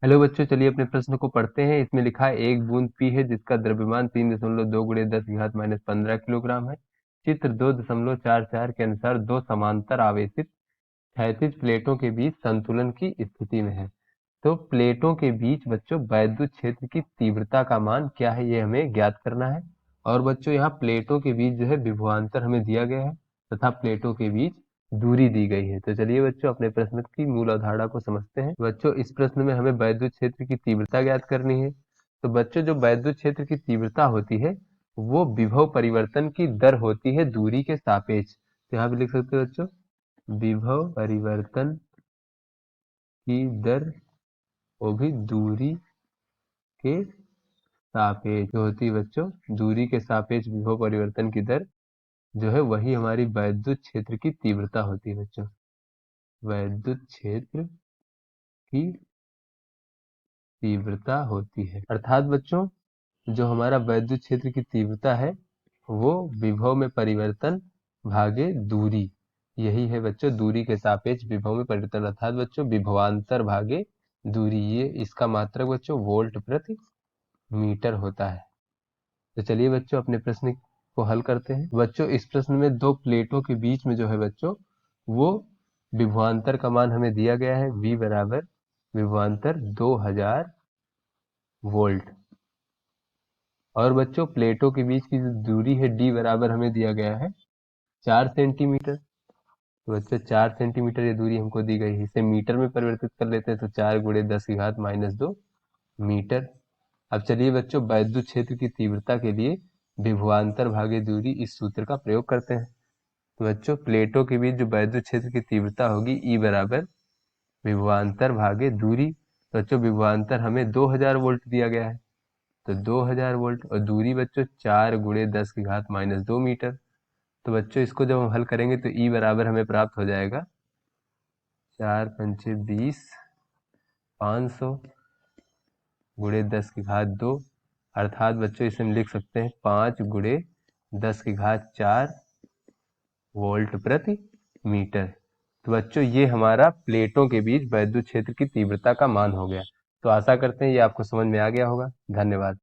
Hello बच्चों, चलिए अपने प्रश्न को पढ़ते हैं। इसमें लिखा है एक बूंद पी है जिसका द्रव्यमान 3.2 गुणे 10 की घात माइनस 15 किलोग्राम है। चित्र 2.44 के अनुसार दो समांतर आवेशित क्षैतिज प्लेटों के बीच संतुलन की स्थिति में है। तो प्लेटों के बीच बच्चों वैद्युत क्षेत्र की तीव्रता का मान क्या है, ये हमें ज्ञात करना है। और बच्चों यहाँ प्लेटों के बीच जो है विभवांतर हमें दिया गया है तथा प्लेटों के बीच दूरी दी गई है। तो चलिए बच्चों अपने प्रश्न की मूल अवधारणा को समझते हैं। बच्चों इस प्रश्न में हमें वैद्युत क्षेत्र की तीव्रता ज्ञात करनी है। तो बच्चों जो वैद्युत क्षेत्र की तीव्रता होती है वो विभव परिवर्तन की दर होती है दूरी के सापेक्ष। तो यहाँ पे लिख सकते हो बच्चों, विभव परिवर्तन की दर वो भी दूरी के सापेक्ष जो होती है बच्चों, दूरी के सापेक्ष विभव परिवर्तन की दर जो है वही हमारी वैद्युत क्षेत्र की तीव्रता होती है बच्चों। वैद्युत क्षेत्र की तीव्रता होती है, अर्थात बच्चों जो हमारा वैद्युत क्षेत्र की तीव्रता है वो विभव में परिवर्तन भागे दूरी, यही है बच्चों दूरी के सापेक्ष विभव में परिवर्तन, अर्थात बच्चों विभवांतर भागे दूरी। ये इसका मात्रक बच्चों वोल्ट प्रति मीटर होता है। तो चलिए बच्चों अपने प्रश्न को हल करते हैं। बच्चों इस प्रश्न में दो प्लेटों के बीच में जो है बच्चों वो विभवांतर का मान हमें दिया गया है, V बराबर विभवांतर 2000 वोल्ट। और बच्चों प्लेटों के बीच की जो दूरी है D बराबर हमें दिया गया है 4 सेंटीमीटर। तो बच्चों 4 सेंटीमीटर ये दूरी हमको दी गई है, इसे मीटर में परिवर्तित कर लेते हैं तो 4 गुणे 10 की घात माइनस 2 मीटर। अब चलिए बच्चों वैद्युत क्षेत्र की तीव्रता के लिए विभवांतर भागे दूरी इस सूत्र का प्रयोग करते हैं। तो बच्चों प्लेटों के बीच जो वैद्युत क्षेत्र की तीव्रता होगी E बराबर विभवांतर भागे दूरी। तो बच्चों विभवांतर हमें 2000 वोल्ट दिया गया है, तो 2000 वोल्ट, और दूरी बच्चों 4 गुणे 10 की घात माइनस 2 मीटर। तो बच्चों इसको जब हम हल करेंगे तो E बराबर हमें प्राप्त हो जाएगा 4 पंचे 20, 500 गुणे 10 की घात 2, अर्थात बच्चों इसे हम लिख सकते हैं 5 गुणे 10 की घात 4 वोल्ट प्रति मीटर। तो बच्चों ये हमारा प्लेटों के बीच वैद्युत क्षेत्र की तीव्रता का मान हो गया। तो आशा करते हैं ये आपको समझ में आ गया होगा। धन्यवाद।